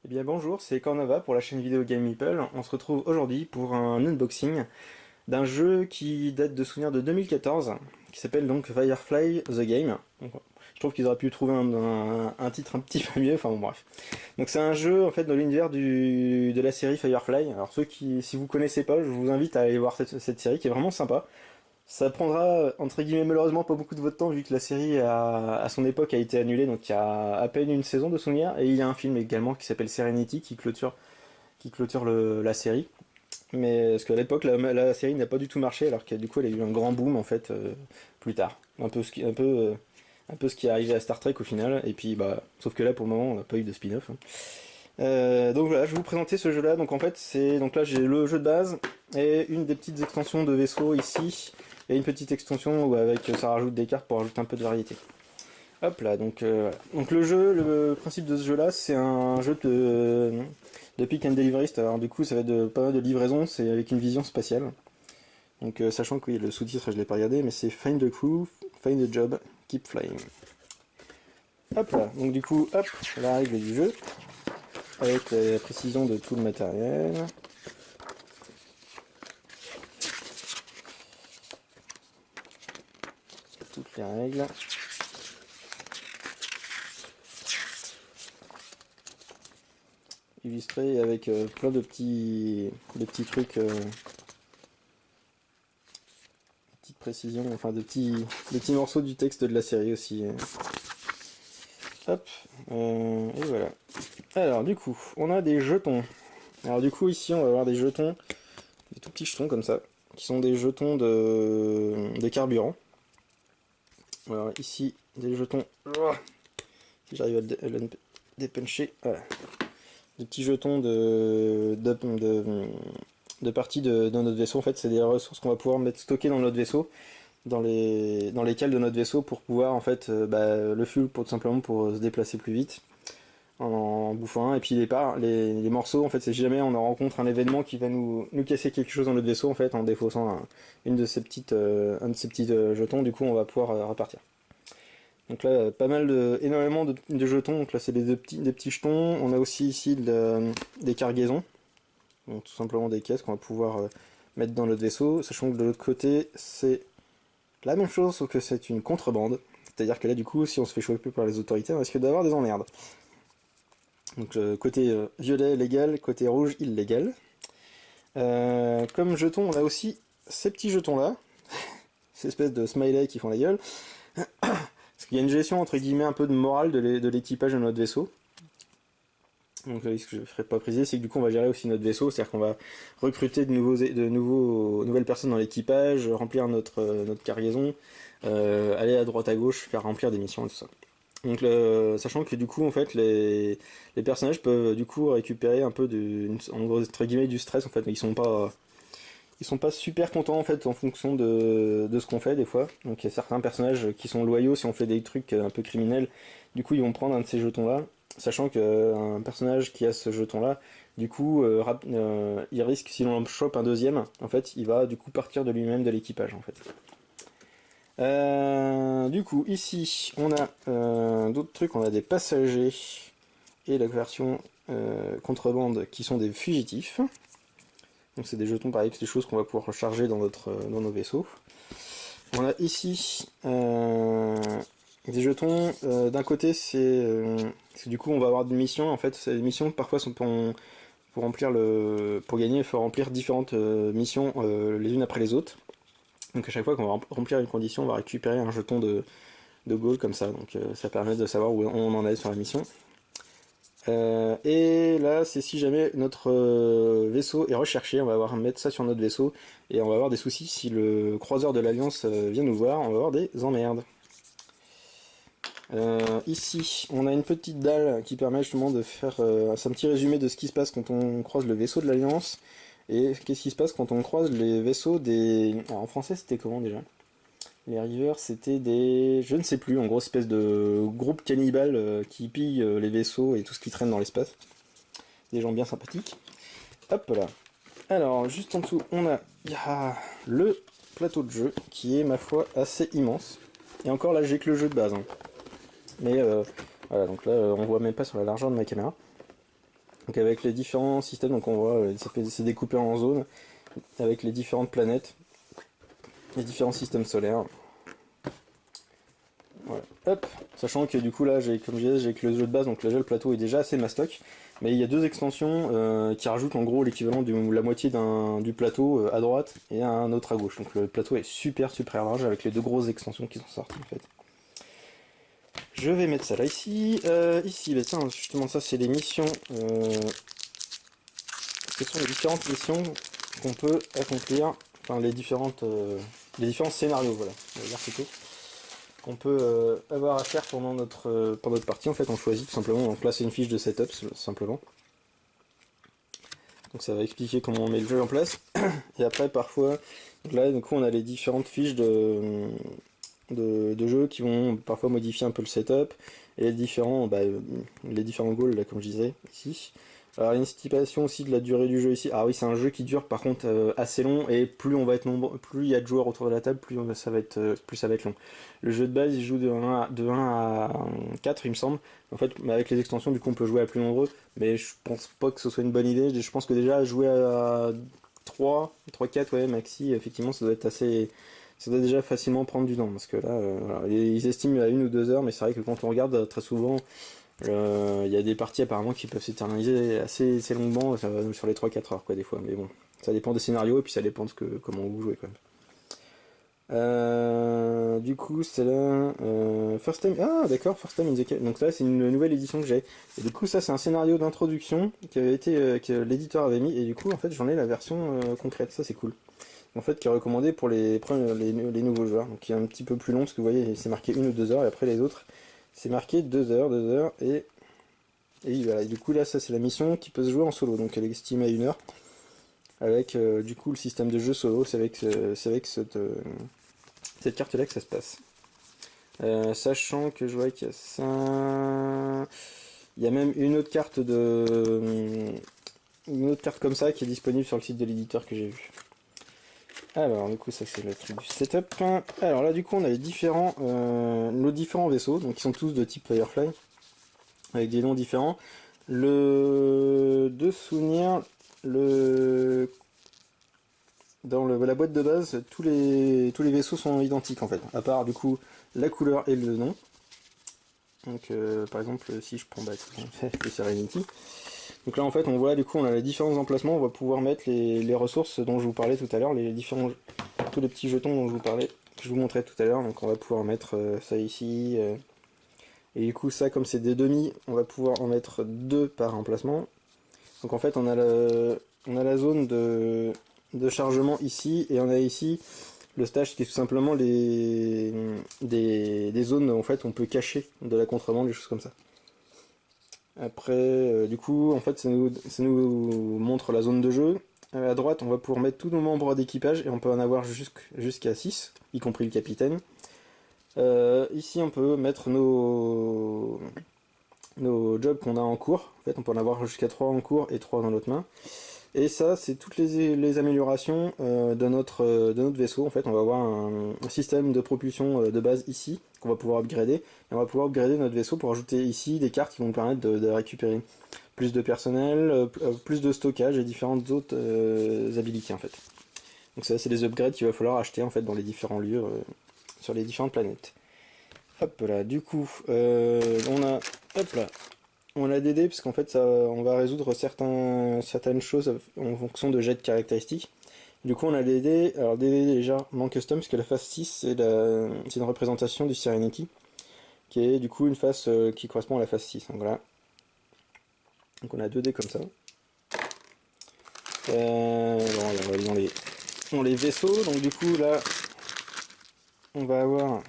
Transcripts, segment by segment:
Eh bien bonjour, c'est Cornova pour la chaîne vidéo Game Meeple. On se retrouve aujourd'hui pour un unboxing d'un jeu qui date de souvenirs de 2014, qui s'appelle donc Firefly The Game. Donc, je trouve qu'ils auraient pu trouver un titre un petit peu mieux, enfin bon bref. Donc c'est un jeu en fait dans l'univers de la série Firefly. Alors si vous connaissez pas, je vous invite à aller voir cette série qui est vraiment sympa. Ça prendra, entre guillemets, malheureusement pas beaucoup de votre temps vu que la série à son époque a été annulée, donc il y a à peine une saison de souvenirs, et il y a un film également qui s'appelle Serenity qui clôture la série. Mais parce qu'à l'époque la série n'a pas du tout marché alors que du coup elle a eu un grand boom en fait plus tard. Un peu ce qui est arrivé à Star Trek au final, et puis bah sauf que là pour le moment on n'a pas eu de spin-off, hein. Donc voilà, je vais vous présenter ce jeu là. Donc en fait c'est donc là j'ai le jeu de base et une des petites extensions de vaisseau ici et une petite extension où avec ça rajoute des cartes pour rajouter un peu de variété. Hop là, voilà. Donc le jeu, le principe de ce jeu là c'est un jeu de pick and deliverist. Alors du coup ça va être pas mal de livraison, c'est avec une vision spatiale. Donc sachant que oui, le sous-titre je l'ai pas regardé mais c'est Find the crew, find a job, keep flying. Hop là, donc du coup hop, la règle du jeu avec la précision de tout le matériel. Toutes les règles. Illustré avec plein de petits trucs, petites précisions, enfin de petits morceaux du texte de la série aussi. Hop, et voilà. Alors du coup, on a des jetons. Alors du coup ici on va avoir des jetons, des tout petits jetons comme ça, qui sont des jetons de carburant. Alors ici des jetons, si j'arrive à le dépuncher, voilà. Des petits jetons de partie de notre vaisseau. En fait, c'est des ressources qu'on va pouvoir mettre stockées dans notre vaisseau, dans les cales de notre vaisseau pour pouvoir en fait le fuel pour tout simplement pour se déplacer plus vite en bouffant un. Et puis les morceaux en fait c'est si jamais on rencontre un événement qui va nous casser quelque chose dans notre vaisseau en fait en défaussant un de ces petits jetons, du coup on va pouvoir repartir. Donc là, pas mal énormément de jetons. Donc là, c'est des petits jetons. On a aussi ici des cargaisons. Donc tout simplement des caisses qu'on va pouvoir mettre dans notre vaisseau. Sachant que de l'autre côté, c'est la même chose, sauf que c'est une contrebande. C'est-à-dire que là, du coup, si on se fait choper par les autorités, on risque d'avoir des emmerdes. Donc côté violet, légal. Côté rouge, illégal. Comme jetons, on a aussi ces petits jetons-là. Ces espèces de smiley qui font la gueule. Parce qu'il y a une gestion entre guillemets un peu de morale de l'équipage de notre vaisseau. Donc ce que je ne ferai pas préciser, c'est que du coup on va gérer aussi notre vaisseau, c'est-à-dire qu'on va recruter nouvelles personnes dans l'équipage, remplir notre cargaison, aller à droite à gauche, faire remplir des missions et tout ça. Donc sachant que du coup en fait les personnages peuvent du coup récupérer un peu en gros, entre guillemets du stress en fait, ils sont pas super contents en fait en fonction de ce qu'on fait des fois. Donc il y a certains personnages qui sont loyaux si on fait des trucs un peu criminels. Du coup ils vont prendre un de ces jetons là. Sachant qu'un personnage qui a ce jeton là, du coup il risque, si l'on chope un deuxième, en fait il va du coup partir de lui-même de l'équipage en fait. Du coup ici on a d'autres trucs, on a des passagers et la version contrebande qui sont des fugitifs. Donc c'est des jetons pareil, c'est des choses qu'on va pouvoir recharger dans nos vaisseaux. On a ici des jetons. D'un côté c'est du coup on va avoir des missions. En fait les missions parfois sont pour pour gagner il faut remplir différentes missions les unes après les autres. Donc à chaque fois qu'on va remplir une condition on va récupérer un jeton de gold comme ça. Donc ça permet de savoir où on en est sur la mission. Et là, c'est si jamais notre vaisseau est recherché, on va mettre ça sur notre vaisseau et on va avoir des soucis si le croiseur de l'Alliance vient nous voir, on va avoir des emmerdes. Ici, on a une petite dalle qui permet justement de faire un petit résumé de ce qui se passe quand on croise le vaisseau de l'Alliance et qu'est-ce qui se passe quand on croise les vaisseaux des... Alors, en français, c'était comment déjà? Les Rivers, c'était des... Je ne sais plus, en gros, espèce de groupe cannibale qui pille les vaisseaux et tout ce qui traîne dans l'espace. Des gens bien sympathiques. Hop là. Alors, juste en dessous, il y a le plateau de jeu, qui est, ma foi, assez immense. Et encore là, j'ai que le jeu de base, hein. Mais voilà, donc là, on voit même pas sur la largeur de ma caméra. Donc avec les différents systèmes, donc on voit, c'est découpé en zones, avec les différentes planètes, les différents systèmes solaires. Voilà. Hop, sachant que du coup là, comme je disais, j'ai que le jeu de base, donc déjà le plateau est déjà assez mastoc, mais il y a deux extensions qui rajoutent en gros l'équivalent de la moitié du plateau à droite et un autre à gauche. Donc le plateau est super super large avec les deux grosses extensions qui sont sorties en fait. Je vais mettre ça là ici. Ici, bah, tiens, justement ça c'est les missions. Ce sont les différentes missions qu'on peut accomplir, enfin les différents scénarios, voilà, on va dire plutôt, qu'on peut avoir à faire pendant notre partie. En fait, on choisit tout simplement, donc là c'est une fiche de setup simplement. Donc ça va expliquer comment on met le jeu en place. Et après, parfois, donc là, du coup, on a les différentes fiches de jeu qui vont parfois modifier un peu le setup et les différents goals, là, comme je disais ici. Alors, une estimation aussi de la durée du jeu ici. Ah oui, c'est un jeu qui dure par contre assez long, et plus on va être nombreux, plus il y a de joueurs autour de la table, plus ça va être long. Le jeu de base, il joue de 1 à 4, il me semble. En fait, avec les extensions, du coup, on peut jouer à plus nombreux, mais je pense pas que ce soit une bonne idée. Je pense que déjà, jouer à 3 4, ouais, maxi, effectivement, ça doit être assez. Ça doit déjà facilement prendre du temps, parce que là, voilà, ils estiment à 1 ou 2 heures, mais c'est vrai que quand on regarde très souvent, il y a des parties apparemment qui peuvent s'éterniser assez longuement, sur les 3 4 heures, quoi, des fois. Mais bon, ça dépend des scénarios, et puis ça dépend comment vous jouez, quand même. Du coup, c'est là. First Time. Ah, d'accord, First Time in the Cave. Donc, là, c'est une nouvelle édition que j'ai. Et du coup, ça, c'est un scénario d'introduction que l'éditeur avait mis. Et du coup, en fait, j'en ai la version concrète. Ça, c'est cool. En fait, qui est recommandé pour les nouveaux joueurs. Donc, qui est un petit peu plus long, parce que vous voyez, c'est marqué 1 ou 2 heures. Et après, les autres, c'est marqué 2 heures, 2 heures. Et voilà. Et du coup, là, ça, c'est la mission qui peut se jouer en solo. Donc, elle est estimée à 1 heure. Avec, du coup, le système de jeu solo. C'est avec cette carte-là que ça se passe. Sachant que je vois qu'il y a ça. Il y a même une autre carte comme ça qui est disponible sur le site de l'éditeur que j'ai vu. Alors, du coup, ça c'est le truc du setup. Alors là, du coup, on a nos différents vaisseaux, donc qui sont tous de type Firefly, avec des noms différents. De souvenir, le la boîte de base, tous les vaisseaux sont identiques en fait, à part du coup la couleur et le nom. Donc par exemple, si je prends le Serenity. Donc là en fait on voit, du coup on a les différents emplacements, on va pouvoir mettre les ressources dont je vous parlais tout à l'heure, tous les petits jetons dont je vous parlais, que je vous montrais tout à l'heure. Donc on va pouvoir mettre ça ici. Et du coup ça, comme c'est des demi, on va pouvoir en mettre deux par emplacement. Donc en fait on a la zone de chargement ici, et on a ici le stage qui est tout simplement des zones en fait où on peut cacher de la contrebande, des choses comme ça. Après, du coup, en fait, ça nous montre la zone de jeu. À droite, on va pouvoir mettre tous nos membres d'équipage, et on peut en avoir jusqu'à 6, y compris le capitaine. Ici, on peut mettre nos jobs qu'on a en cours. En fait, on peut en avoir jusqu'à 3 en cours et 3 dans l'autre main. Et ça, c'est toutes les améliorations de notre vaisseau. En fait, on va avoir un système de propulsion de base ici, qu'on va pouvoir upgrader. Et on va pouvoir upgrader notre vaisseau pour ajouter ici des cartes qui vont nous permettre de récupérer plus de personnel, plus de stockage et différentes autres habilités en fait. Donc ça, c'est des upgrades qu'il va falloir acheter en fait dans les différents lieux sur les différentes planètes. Hop là, du coup, hop là, on a des dés parce qu'en fait on va résoudre certaines choses en fonction de jets de caractéristiques. Du coup on a des dés, alors des dés légèrement custom, parce que la phase 6 c'est une représentation du Serenity, qui est du coup une phase qui correspond à la phase 6. Donc voilà. Donc on a 2 dés comme ça. Bon, on va aller dans les vaisseaux, donc du coup là on va avoir.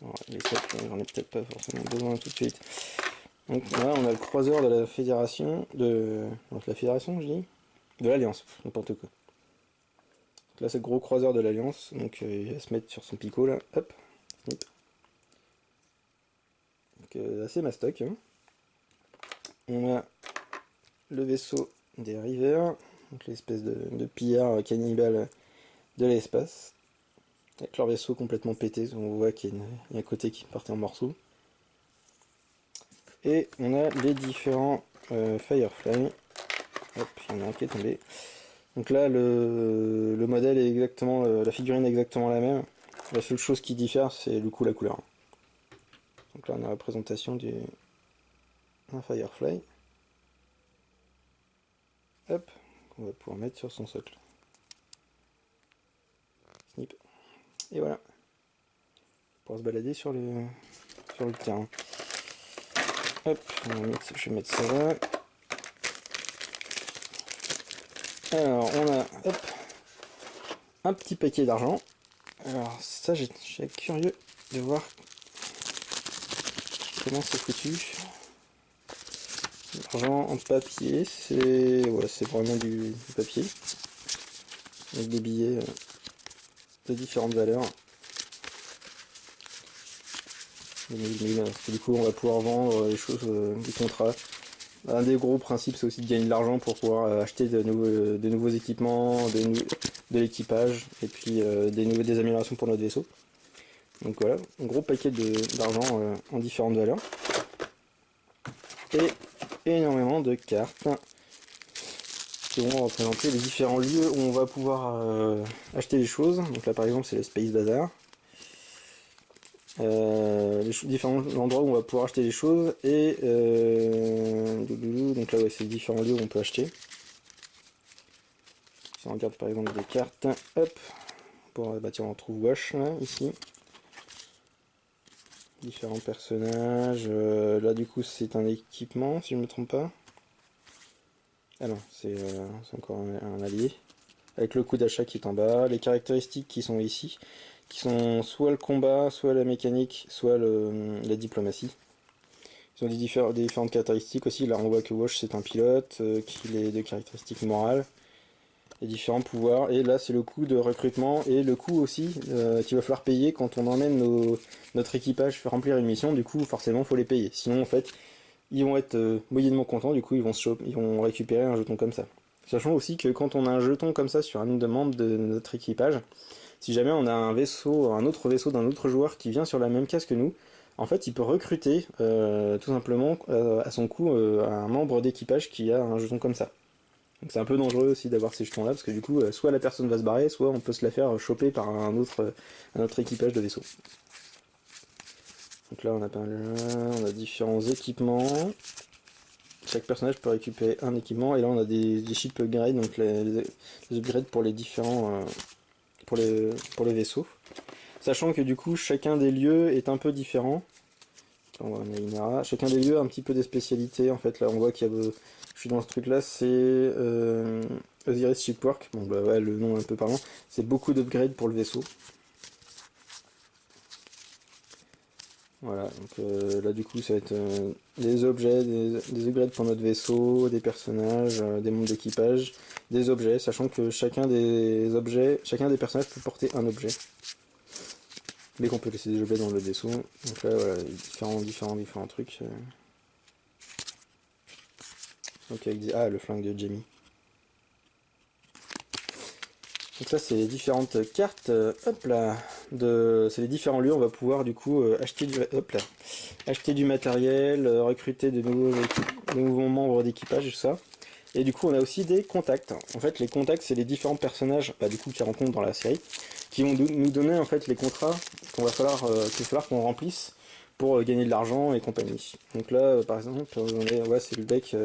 Bon, les 7, j'en ai peut-être pas forcément besoin tout de suite. Donc là on a le croiseur de la fédération, donc la fédération je dis, de l'Alliance, n'importe quoi. Donc là c'est le gros croiseur de l'Alliance, donc il va se mettre sur son picot là, hop, snip. Donc assez mastoc, hein. On a le vaisseau des Rivers, donc l'espèce de pillards cannibales de l'espace, avec leur vaisseau complètement pété, on voit qu'il y a un côté qui partait en morceaux. Et on a les différents Firefly. Hop, il y en a un qui est tombé. Donc là, le modèle est exactement, la figurine est exactement la même. La seule chose qui diffère, c'est du coup la couleur. Donc là, on a la représentation d'un Firefly. Hop, on va pouvoir mettre sur son socle. Snip. Et voilà. Pour se balader sur le terrain. Hop, je vais mettre ça là. Alors, on a hop, un petit paquet d'argent. Alors, ça, j'ai curieux de voir comment c'est foutu. L'argent en papier, c'est vraiment du papier. Avec des billets de différentes valeurs. Du coup, on va pouvoir vendre les choses, des contrats. Un des gros principes, c'est aussi de gagner de l'argent pour pouvoir acheter de nouveaux équipements, de l'équipage, et puis des améliorations pour notre vaisseau. Donc voilà, un gros paquet d'argent en différentes valeurs. Et énormément de cartes qui vont représenter les différents lieux où on va pouvoir acheter les choses. Donc là par exemple c'est le Space Bazaar. Les différents endroits où on va pouvoir acheter les choses et donc là ouais, c'est les différents lieux où on peut acheter. Si on regarde par exemple des cartes, hop, bah tiens on retrouve Wash là, ici. Différents personnages, là du coup c'est un équipement si je ne me trompe pas. Ah non, c'est encore un allié. Avec le coup d'achat qui est en bas, les caractéristiques qui sont ici, qui sont soit le combat, soit la mécanique, soit la diplomatie. Ils ont des différentes caractéristiques aussi. Là, on voit que Wash c'est un pilote, qu'il ait des caractéristiques morales, et différents pouvoirs. Et là, c'est le coût de recrutement et le coût aussi qu'il va falloir payer quand on emmène notre équipage faire remplir une mission. Du coup, forcément, faut les payer. Sinon, en fait, ils vont être moyennement contents. Du coup, ils vont récupérer un jeton comme ça. Sachant aussi que quand on a un jeton comme ça sur un des membres de notre équipage, si jamais on a un autre vaisseau d'un autre joueur qui vient sur la même case que nous, en fait il peut recruter tout simplement à son coup un membre d'équipage qui a un jeton comme ça. Donc c'est un peu dangereux aussi d'avoir ces jetons là parce que du coup soit la personne va se barrer, soit on peut se la faire choper par un autre équipage de vaisseau. Donc là on a différents équipements. Chaque personnage peut récupérer un équipement et là on a des ship upgrades, donc les upgrades pour les différents pour les vaisseaux. Sachant que du coup chacun des lieux est un peu différent. On a Inara. Chacun des lieux a un petit peu des spécialités. En fait là on voit qu'il y a je suis dans ce truc là, c'est Osiris Shipwork. Bon bah ouais, le nom est un peu parlant. C'est beaucoup d'upgrades pour le vaisseau. Voilà, donc là du coup ça va être des objets, des upgrades pour notre vaisseau, des personnages, des membres d'équipage, des objets, sachant que chacun des personnages peut porter un objet. Mais qu'on peut laisser des objets dans le vaisseau. Donc là voilà, différents trucs. Donc avec le flingue de Jamie. Donc ça c'est les différentes cartes, hop là, c'est les différents lieux, on va pouvoir du coup acheter du matériel, recruter de nouveaux membres d'équipage et tout ça. Et du coup on a aussi des contacts. En fait les contacts c'est les différents personnages du coup qui rencontrent dans la série, qui vont nous donner en fait les contrats qu'il va falloir qu'on remplisse pour gagner de l'argent et compagnie. Donc là par exemple c'est le deck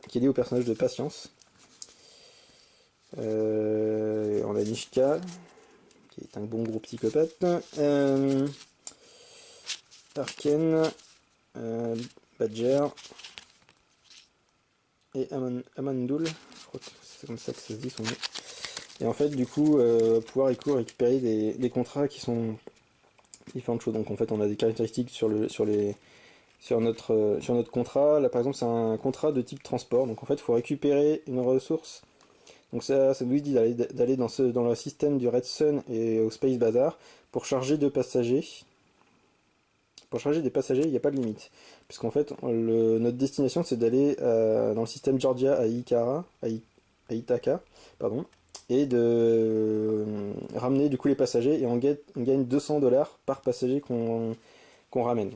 qui est lié au personnage de Patience. On a Nishka, qui est un bon gros psychopathe. Arken, Badger et Amandul, je crois que c'est comme ça que ça se dit son nom. Et en fait, du coup, pouvoir récupérer des contrats qui sont différentes choses. Donc en fait, on a des caractéristiques sur notre contrat. Là, par exemple, c'est un contrat de type transport. Donc en fait, il faut récupérer une ressource. Donc ça nous dit d'aller dans le système du Red Sun et au Space Bazaar pour charger de passagers. Pour charger des passagers, il n'y a pas de limite. Puisqu'en fait, notre destination, c'est d'aller dans le système Georgia à Ithaca, pardon, et de ramener du coup les passagers, et on gagne 200 $ par passager qu'on ramène.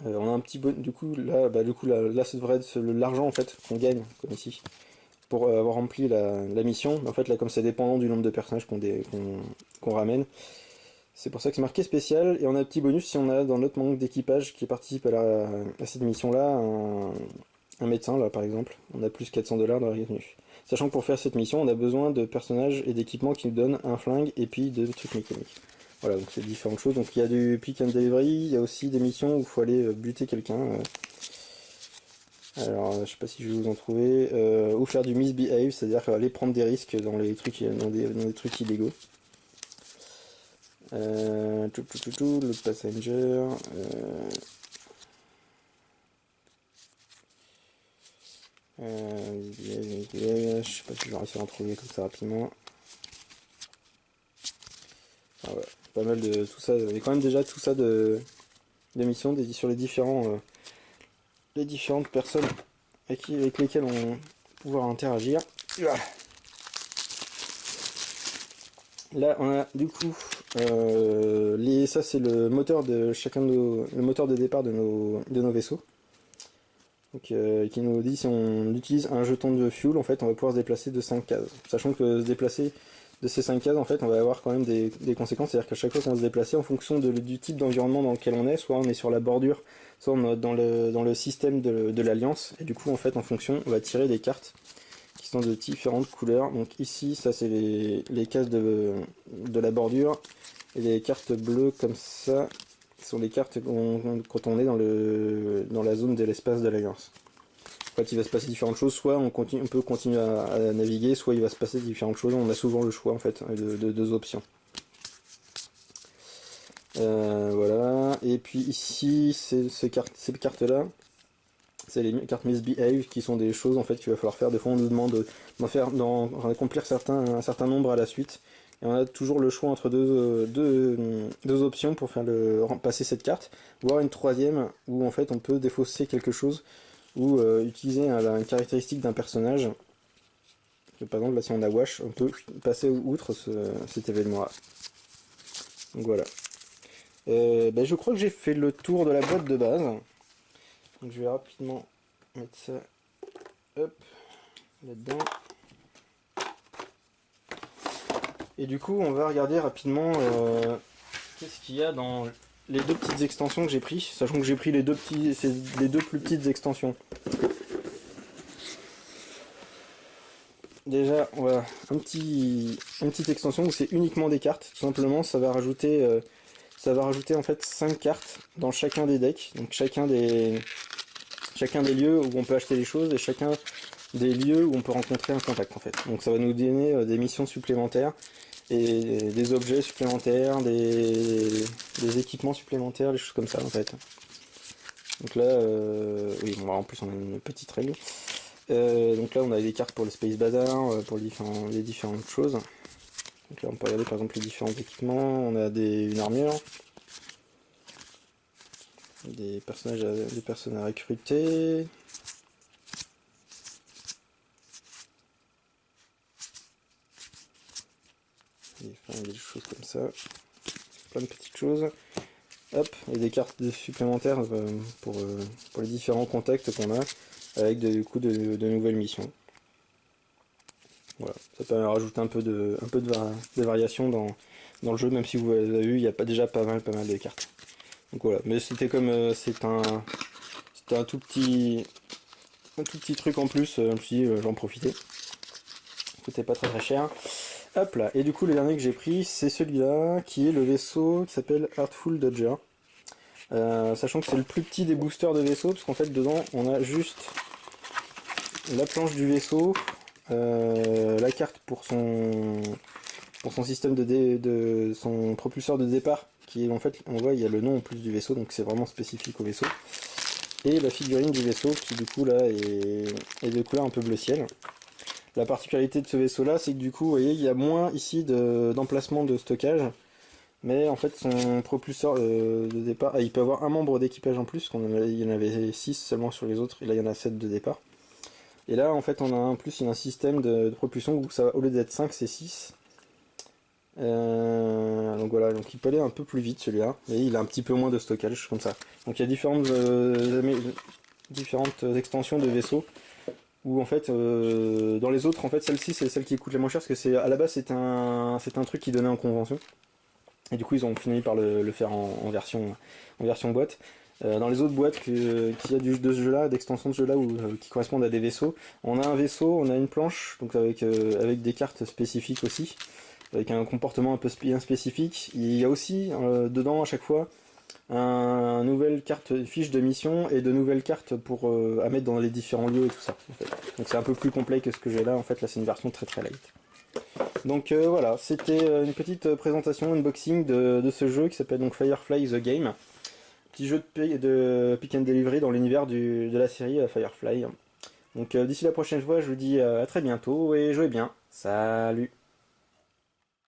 On a un petit bon... Du coup, là, ça devrait être l'argent en fait qu'on gagne, comme ici, pour avoir rempli la mission. Mais en fait, là, comme c'est dépendant du nombre de personnages qu'on ramène, c'est pour ça que c'est marqué spécial. Et on a un petit bonus si on a dans notre manque d'équipage qui participe à cette mission-là, un médecin, là, par exemple. On a plus 400 $ dans la retenue. Sachant que pour faire cette mission, on a besoin de personnages et d'équipements qui nous donnent un flingue et puis de trucs mécaniques. Voilà, donc c'est différentes choses. Donc il y a du pick and delivery, il y a aussi des missions où il faut aller buter quelqu'un. Alors, je sais pas si je vais vous en trouver. Ou faire du misbehave, c'est-à-dire aller prendre des risques dans les trucs, dans des trucs illégaux. Le passenger. Je sais pas si je vais réussir à en trouver comme ça rapidement. Ah ouais, pas mal de tout ça. Il y a quand même déjà tout ça de missions sur les différentes personnes avec lesquelles on va pouvoir interagir. Là, on a du coup ça c'est le moteur de chacun de le moteur de départ de nos vaisseaux. Donc, qui nous dit si on utilise un jeton de fuel, en fait, on va pouvoir se déplacer de 5 cases. Sachant que se déplacer de ces 5 cases, en fait, on va avoir quand même des conséquences. C'est-à-dire qu'à chaque fois qu'on va se déplacer, en fonction du type d'environnement dans lequel on est, soit on est sur la bordure, soit on est dans le système de l'Alliance. Et du coup, en fait, en fonction, on va tirer des cartes qui sont de différentes couleurs. Donc ici, ça c'est les cases de la bordure. Et les cartes bleues comme ça sont les cartes quand on est dans la zone de l'espace de l'Alliance. En fait, il va se passer différentes choses, soit on peut continuer à naviguer, soit il va se passer différentes choses. On a souvent le choix en fait de deux options. Voilà. Et puis ici, ces cartes-là, c'est les cartes misbehave qui sont des choses en fait qu'il va falloir faire. Des fois, on nous demande d'en accomplir un certain nombre à la suite. Et on a toujours le choix entre deux options pour passer cette carte, voire une troisième où en fait on peut défausser quelque chose ou utiliser une caractéristique d'un personnage. Par exemple, là, si on a Wash, on peut passer outre cet événement-là. Donc voilà. Je crois que j'ai fait le tour de la boîte de base. Donc je vais rapidement mettre ça là-dedans. Et du coup, on va regarder rapidement qu'est-ce qu'il y a dans les deux petites extensions que j'ai pris, sachant que j'ai pris les deux plus petites extensions. Déjà, voilà, une petite extension où c'est uniquement des cartes. Tout simplement, ça va rajouter en fait 5 cartes dans chacun des decks. Donc chacun des lieux où on peut acheter des choses et chacun des lieux où on peut rencontrer un contact en fait. Donc ça va nous donner des missions supplémentaires et des objets supplémentaires, des équipements supplémentaires, des choses comme ça en fait. Donc là, oui, bon, en plus on a une petite règle. Donc là on a des cartes pour le Space Bazar, pour les différentes choses. Donc là on peut regarder par exemple les différents équipements, on a une armure, des personnes à recruter. Des choses comme ça, plein de petites choses. Hop, et des cartes supplémentaires pour les différents contacts qu'on a avec du coup de nouvelles missions. Voilà, ça permet de rajouter un peu de variation dans le jeu, même si vous avez vu, il y a déjà pas mal de cartes. Donc voilà, mais c'était comme c'était un tout petit truc en plus, je me suis dit j'en profitais. Coûtait pas très cher. Hop là, et du coup le dernier que j'ai pris c'est celui-là qui est le vaisseau qui s'appelle Heartful Dodger. Sachant que c'est le plus petit des boosters de vaisseau, parce qu'en fait dedans on a juste la planche du vaisseau, la carte pour son système de son propulseur de départ, qui est en fait, on voit il y a le nom en plus du vaisseau, donc c'est vraiment spécifique au vaisseau, et la figurine du vaisseau qui du coup là est de couleur un peu bleu ciel. La particularité de ce vaisseau là, c'est que du coup vous voyez il y a moins ici d'emplacement de stockage. Mais en fait, son propulseur de départ, il peut avoir un membre d'équipage en plus, il y en avait 6 seulement sur les autres, et là il y en a 7 de départ. Et là, en fait, on a un système de propulsion où ça, au lieu d'être 5, c'est 6. Donc voilà, donc il peut aller un peu plus vite celui-là, et il a un petit peu moins de stockage comme ça. Donc il y a différentes extensions de vaisseaux, où en fait, dans les autres, en fait celle-ci c'est celle qui coûte la moins cher, parce que à la base c'est un truc qui donnait en convention, et du coup ils ont fini par le faire en version boîte. Dans les autres boîtes qu'il y a de ce jeu-là, d'extensions de ce jeu-là, qui correspondent à des vaisseaux, on a un vaisseau, on a une planche, donc avec des cartes spécifiques aussi, avec un comportement un peu bien spécifique. Il y a aussi dedans à chaque fois un nouvelle carte fiche de mission et de nouvelles cartes à mettre dans les différents lieux et tout ça. En fait. Donc c'est un peu plus complet que ce que j'ai là. En fait, là c'est une version très très light. Donc voilà, c'était une petite présentation, unboxing de ce jeu qui s'appelle donc Firefly The Game. Petit jeu de pick and delivery dans l'univers de la série Firefly. Donc d'ici la prochaine fois, je vous dis à très bientôt et jouez bien. Salut!